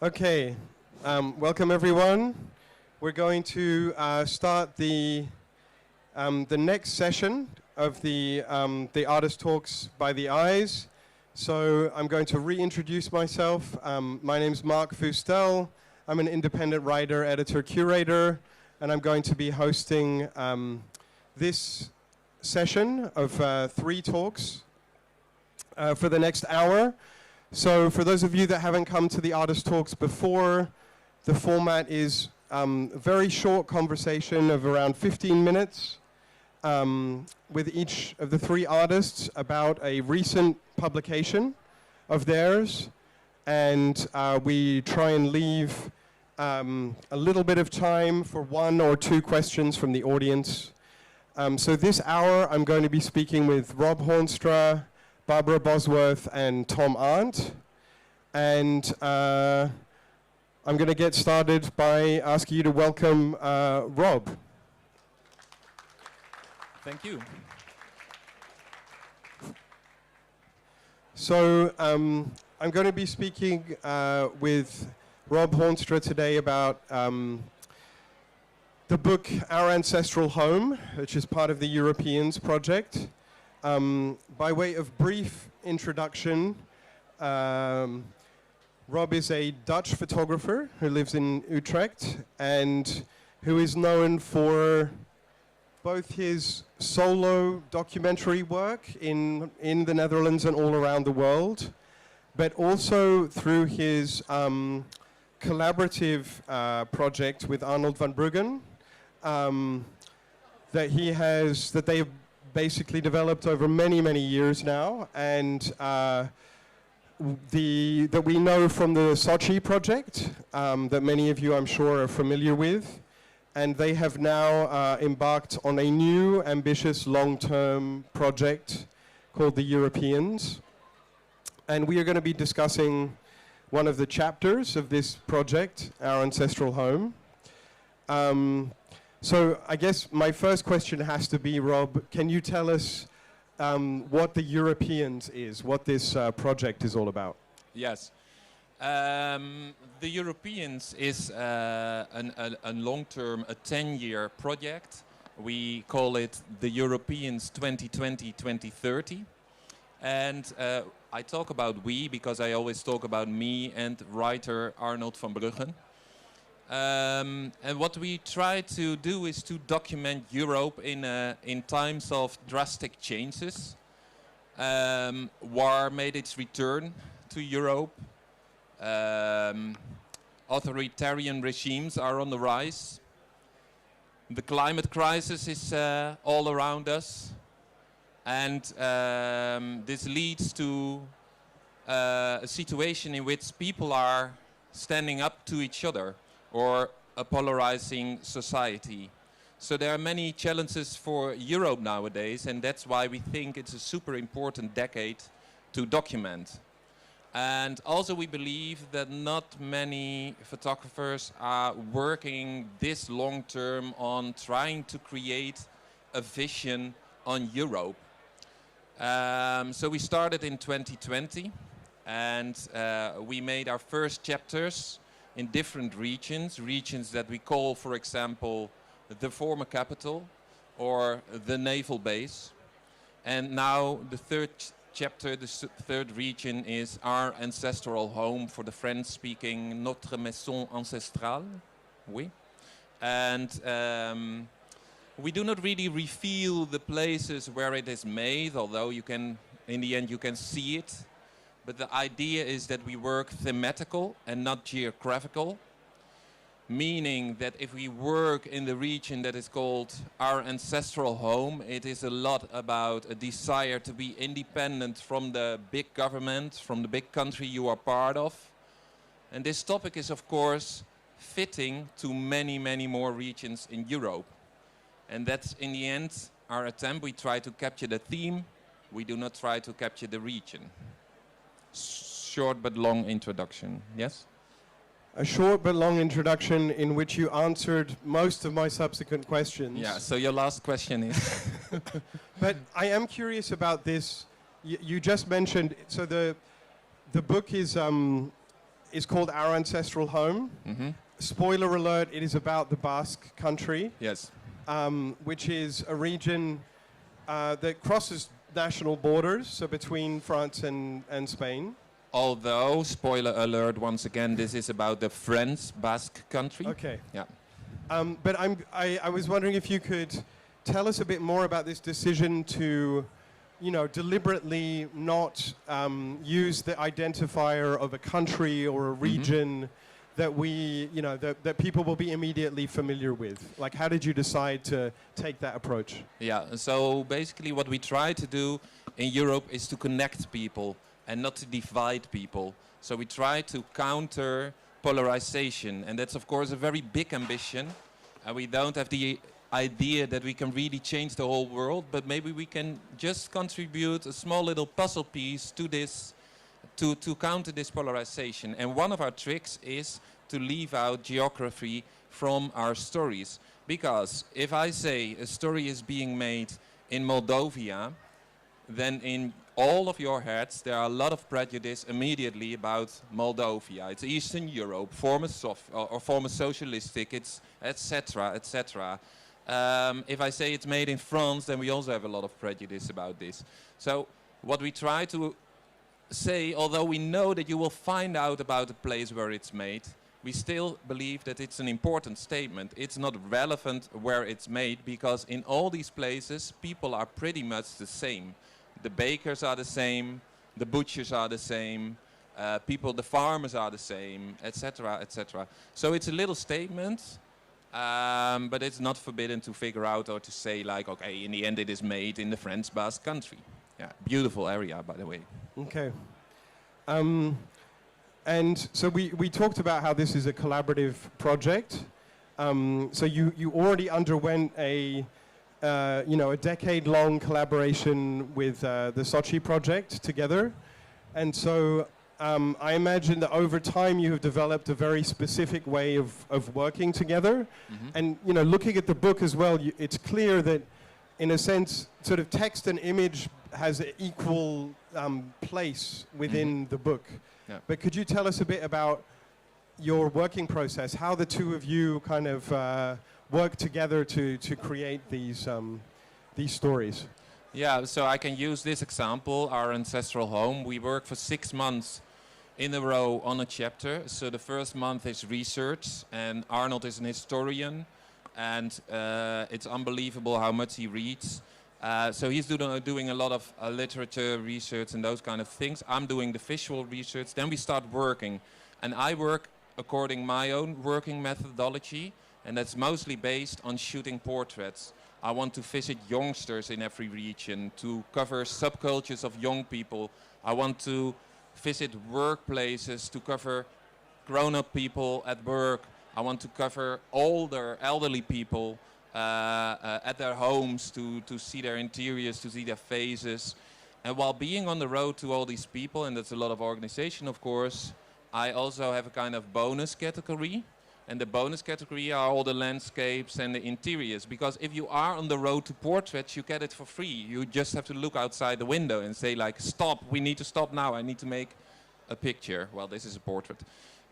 Okay, welcome everyone. We're going to start the next session of the Artist Talks by the Eyes. So I'm going to reintroduce myself. My name's Mark Fustel. I'm an independent writer, editor, curator, and I'm going to be hosting this session of 3 talks for the next hour. So for those of you that haven't come to the Artist Talks before, the format is a very short conversation of around 15 minutes with each of the 3 artists about a recent publication of theirs. And we try and leave a little bit of time for 1 or 2 questions from the audience. So this hour, I'm going to be speaking with Rob Hornstra, Barbara Bosworth, and Tom Arndt. And I'm going to get started by asking you to welcome Rob. Thank you. So I'm going to be speaking with Rob Hornstra today about the book Our Ancestral Home, which is part of the Europeans project. By way of brief introduction, Rob is a Dutch photographer who lives in Utrecht and who is known for both his solo documentary work in the Netherlands and all around the world, but also through his collaborative project with Arnold van Bruggen that they have basically developed over many, many years now, and that we know from the Sochi project that many of you, I'm sure, are familiar with. And they have now embarked on a new, ambitious, long-term project called the Europeans. And we are going to be discussing one of the chapters of this project, Our Ancestral Home. So I guess my first question has to be, Rob, can you tell us what the Europeans is, what this project is all about? Yes. The Europeans is a long-term, a 10-year project. We call it the Europeans 2020-2030. And I talk about we because I always talk about me and writer Arnold van Bruggen. And what we try to do is to document Europe in times of drastic changes. War made its return to Europe. Authoritarian regimes are on the rise. The climate crisis is all around us. And this leads to a situation in which people are standing up to each other, or a polarizing society. So there are many challenges for Europe nowadays, and that's why we think it's a super important decade to document. And also we believe that not many photographers are working this long term on trying to create a vision on Europe. So we started in 2020, and we made our first chapters in different regions that we call, for example, the former capital or the naval base. And now the third chapter, the third region, is Our Ancestral Home, for the French-speaking, Notre Maison Ancestrale. Oui. And we do not really reveal the places where it is made, although you can, in the end, you can see it. But the idea is that we work thematical and not geographical, meaning that if we work in the region that is called Our Ancestral Home, it is a lot about a desire to be independent from the big government, from the big country you are part of. And this topic is, of course, fitting to many, many more regions in Europe. And that's, in the end, our attempt. We try to capture the theme. We do not try to capture the region. Short but long introduction, yes? A short but long introduction in which you answered most of my subsequent questions. Yeah, so your last question is... But I am curious about this. You just mentioned, so the book is is called Our Ancestral Home. Hmm. Spoiler alert, it is about the Basque country, Yes. which is a region that crosses national borders, so between France and Spain. Although, spoiler alert, once again, this is about the French Basque country. Okay. Yeah. But I was wondering if you could tell us a bit more about this decision to, deliberately not use the identifier of a country or a region that that people will be immediately familiar with. Like, how did you decide to take that approach? Yeah, so basically what we try to do in Europe is to connect people and not to divide people. So we try to counter polarization, and that's of course a very big ambition. And we don't have the idea that we can really change the whole world, but maybe we can just contribute a small little puzzle piece to this, to counter this polarization. And one of our tricks is to leave out geography from our stories. Because if I say a story is being made in Moldova, then in all of your heads there are a lot of prejudice immediately about Moldova. It's Eastern Europe, former former socialistic, it's etc. etc. If I say it's made in France, then we also have a lot of prejudice about this. So what we try to say, although we know that you will find out about the place where it's made, we still believe that it's an important statement. It's not relevant where it's made, because in all these places people are pretty much the same. The bakers are the same, the butchers are the same, the farmers are the same, etc., etc. So it's a little statement, but it's not forbidden to figure out or to say like, okay, in the end it is made in the French Basque country. Yeah, beautiful area, by the way. Okay. And so we talked about how this is a collaborative project. So you already underwent a decade-long collaboration with the Sochi project together. And so I imagine that over time you have developed a very specific way of working together. And, looking at the book as well, it's clear that, in a sense, sort of text and image has an equal place within the book. Yeah. But could you tell us a bit about your working process, how the two of you kind of work together to create these stories? Yeah, so I can use this example, Our Ancestral Home. We work for 6 months in a row on a chapter. So the first month is research, and Arnold is an historian, and it's unbelievable how much he reads. So he's doing a lot of literature research and those kind of things. I'm doing the visual research. Then we start working, and I work according my own working methodology, and that's mostly based on shooting portraits. I want to visit youngsters in every region, to cover subcultures of young people. I want to visit workplaces, to cover grown-up people at work. I want to cover older, elderly people at their homes, to see their interiors, to see their faces. And while being on the road to all these people, and that's a lot of organization, of course, I also have a kind of bonus category. And the bonus category are all the landscapes and the interiors. Because if you are on the road to portraits, you get it for free. You just have to look outside the window and say like, stop, we need to stop now. I need to make a picture. Well, this is a portrait.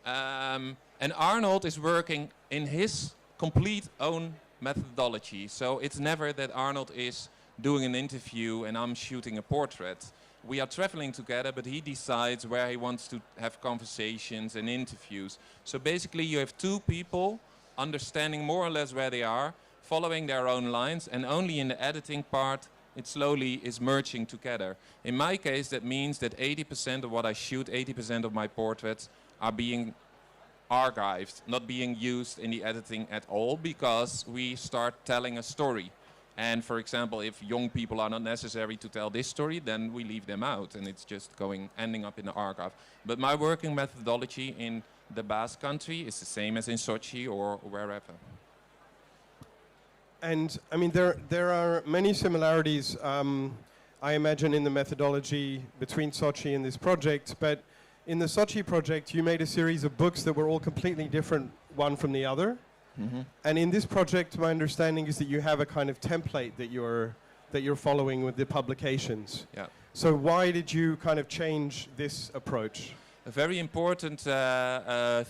And Arnold is working in his complete own methodology. So it's never that Arnold is doing an interview and I'm shooting a portrait. We are traveling together, but he decides where he wants to have conversations and interviews. So basically you have two people understanding more or less where they are, following their own lines, and only in the editing part it slowly is merging together. In my case, that means that 80% of what I shoot, 80% of my portraits are being archived, not being used in the editing at all, because we start telling a story. And for example, if young people are not necessary to tell this story, then we leave them out, and it's just ending up in the archive. But my working methodology in the Basque country is the same as in Sochi or wherever. And I mean, there are many similarities, I imagine, in the methodology between Sochi and this project. But in the Sochi project, you made a series of books that were all completely different, one from the other. And in this project, my understanding is that you have a kind of template that you're following with the publications. Yeah. So why did you kind of change this approach? A very important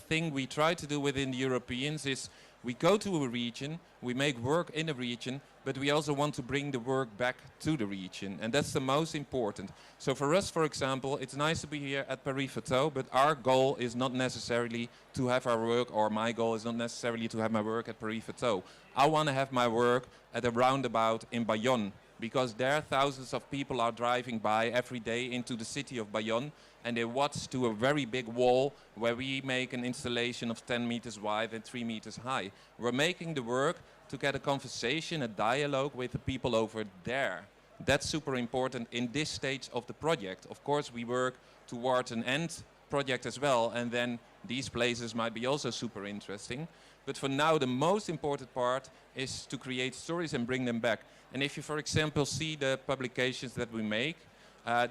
thing we try to do within the Europeans is we go to a region, we make work in a region, but we also want to bring the work back to the region, and that's the most important. So for us, for example, it's nice to be here at Paris Photo, but our goal is not necessarily to have our work, or my goal is not necessarily to have my work at Paris Photo. I want to have my work at a roundabout in Bayonne, because there thousands of people are driving by every day into the city of Bayonne, and they watch to a very big wall where we make an installation of 10 meters wide and 3 meters high. We're making the work to get a conversation, a dialogue with the people over there. That's super important in this stage of the project. Of course, we work towards an end project as well, and then these places might be also super interesting. But for now, the most important part is to create stories and bring them back. And if you, for example, see the publications that we make,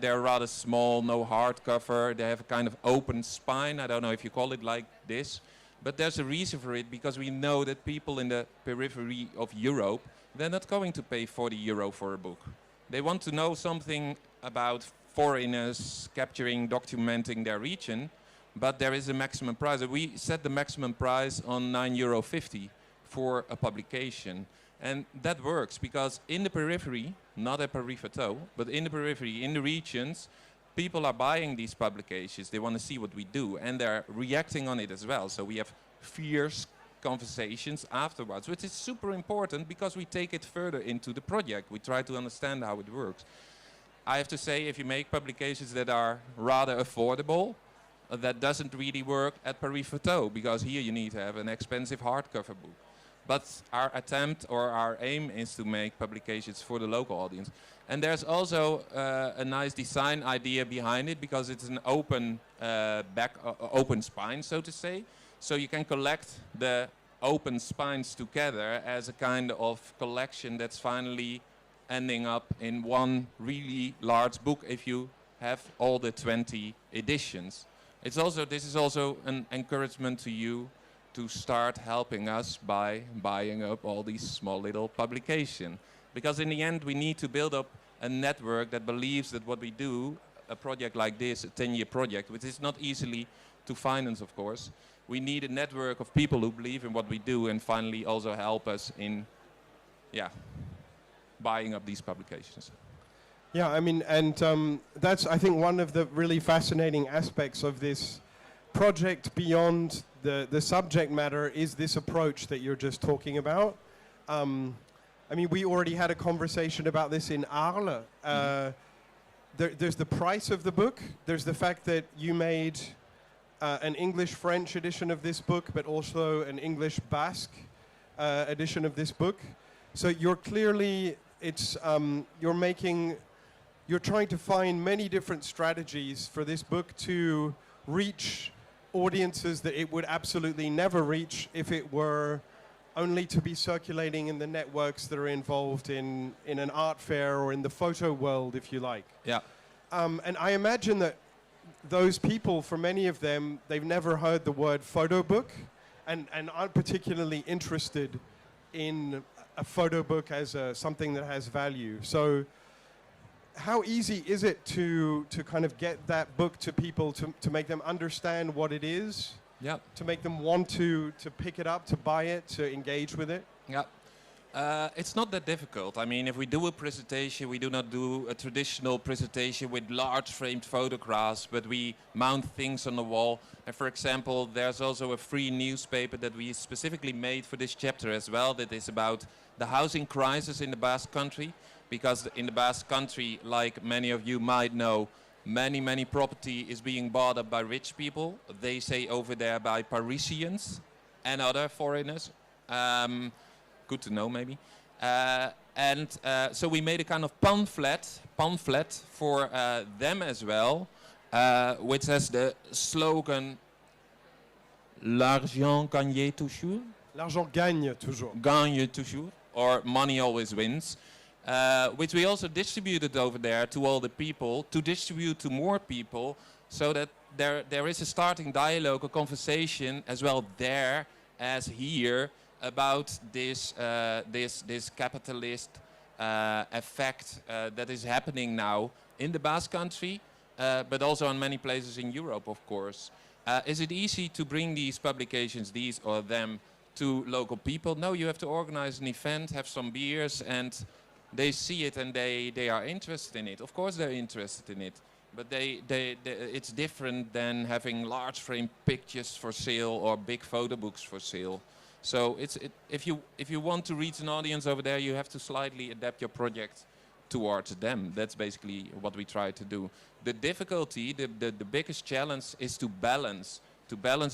they're rather small, no hardcover. They have a kind of open spine. I don't know if you call it like this. But there's a reason for it, because we know that people in the periphery of Europe, they're not going to pay 40 euro for a book. They want to know something about foreigners capturing, documenting their region, but there is a maximum price. We set the maximum price on €9.50 for a publication. And that works, because in the periphery, not at Paris Photo, but in the periphery, in the regions, people are buying these publications. They want to see what we do, and they're reacting on it as well. So we have fierce conversations afterwards, which is super important because we take it further into the project. We try to understand how it works. I have to say, if you make publications that are rather affordable, that doesn't really work at Paris Photo, because here you need to have an expensive hardcover book. But our attempt, or our aim, is to make publications for the local audience. And there's also a nice design idea behind it, because it's an open open spine, so to say. So you can collect the open spines together as a kind of collection that's finally ending up in one really large book if you have all the 20 editions. This is also an encouragement to you to start helping us by buying up all these small little publications. Because in the end, we need to build up a network that believes that what we do, a project like this, a 10-year project, which is not easily to finance, of course, we need a network of people who believe in what we do and finally also help us in, buying up these publications. Yeah, I mean, and that's, I think, one of the really fascinating aspects of this project beyond the subject matter is this approach that you're just talking about. I mean, we already had a conversation about this in Arles. There's the price of the book. There's the fact that you made an English-French edition of this book, but also an English-Basque edition of this book. So you're clearly, you're trying to find many different strategies for this book to reach audiences that it would absolutely never reach if it were only to be circulating in the networks that are involved in an art fair or in the photo world, if you like. Yeah. And I imagine that those people, for many of them, they've never heard the word photo book and aren't particularly interested in a photo book as something that has value. So how easy is it to kind of get that book to people, to make them understand what it is? Yeah. To make them want to pick it up, to buy it, to engage with it? Yeah. It's not that difficult. I mean, if we do a presentation, we do not do a traditional presentation with large framed photographs, but we mount things on the wall. And for example, there's also a free newspaper that we specifically made for this chapter as well, that is about the housing crisis in the Basque Country. Because in the Basque Country, like many of you might know, many property is being bought up by rich people. They say over there by Parisians and other foreigners. Good to know, maybe. So we made a kind of pamphlet for them as well, which has the slogan "L'argent gagne toujours." L'argent gagne toujours. Gagne toujours, or money always wins. Which we also distributed over there to all the people, to distribute to more people, so that there is a starting dialogue, a conversation as well there as here about this capitalist effect that is happening now in the Basque Country, but also in many places in Europe, of course. Is it easy to bring these publications, these or them, to local people? No, you have to organize an event, have some beers, and they see it and they are interested in it. Of course they're interested in it, but it's different than having large frame pictures for sale or big photo books for sale. So if you want to reach an audience over there, you have to slightly adapt your project towards them. That's basically what we try to do. The difficulty, the biggest challenge is to balance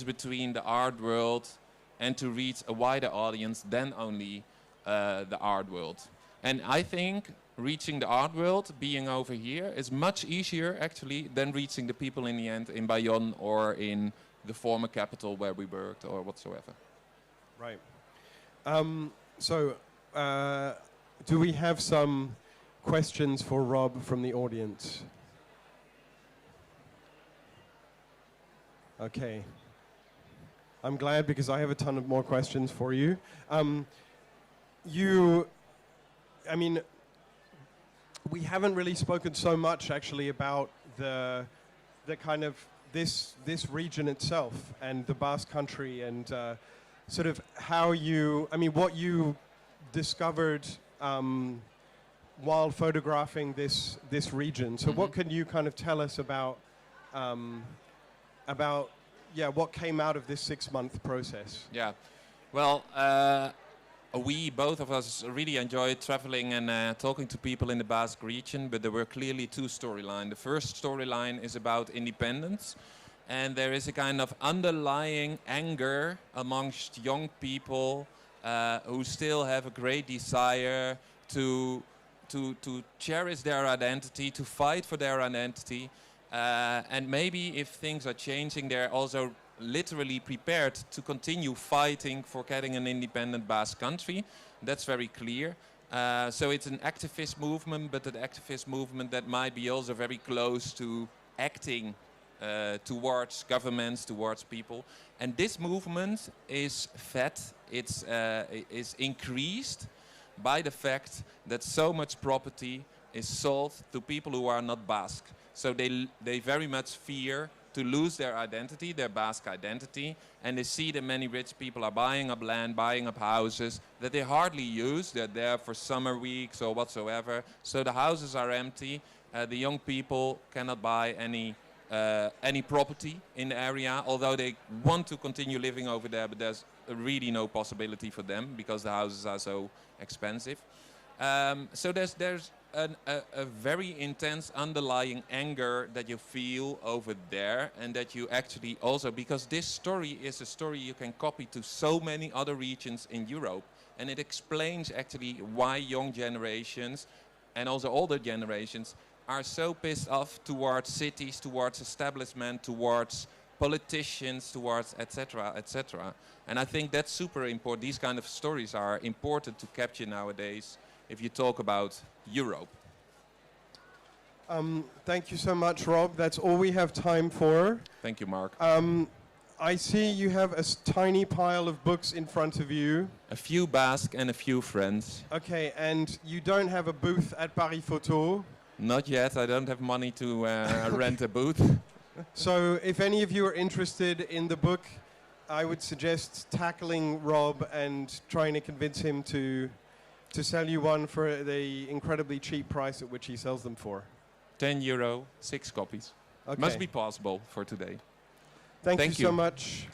between the art world and to reach a wider audience than only the art world. And I think reaching the art world, being over here, is much easier actually than reaching the people in the end in Bayonne or in the former capital where we worked or whatsoever. Right. Do we have some questions for Rob from the audience? Okay. I'm glad because I have a ton of more questions for you. We haven't really spoken so much actually about the kind of this region itself and the Basque Country and sort of how what you discovered while photographing this region. So what can you kind of tell us about what came out of this 6-month process? Yeah, well, we, both of us, really enjoyed traveling and talking to people in the Basque region, but there were clearly two storylines. The first storyline is about independence, and there is a kind of underlying anger amongst young people who still have a great desire to cherish their identity, to fight for their identity, and maybe if things are changing, they're also literally prepared to continue fighting for getting an independent Basque country. That's very clear. So it's an activist movement, but an activist movement that might be also very close to acting towards governments, towards people. And this movement is fed, is increased by the fact that so much property is sold to people who are not Basque. So they very much fear to lose their identity, their Basque identity, and they see that many rich people are buying up land, buying up houses that they hardly use. They're there for summer weeks or whatsoever. So the houses are empty. The young people cannot buy any property in the area, although they want to continue living over there, but there's really no possibility for them because the houses are so expensive. So there's a very intense underlying anger that you feel over there, and that you actually also, because this story is a story you can copy to so many other regions in Europe, and it explains actually why young generations and also older generations are so pissed off towards cities, towards establishment, towards politicians, towards etc., etc. And I think that's super important. These kind of stories are important to capture nowadays if you talk about Europe. Thank you so much, Rob. That's all we have time for. Thank you, Mark. I see you have a tiny pile of books in front of you. A few Basque and a few Friends. Okay, and you don't have a booth at Paris Photo? Not yet. I don't have money to rent a booth. So if any of you are interested in the book, I would suggest tackling Rob and trying to convince him to sell you one for the incredibly cheap price at which he sells them for. €10, 6 copies. Okay. Must be possible for today. Thank you so much.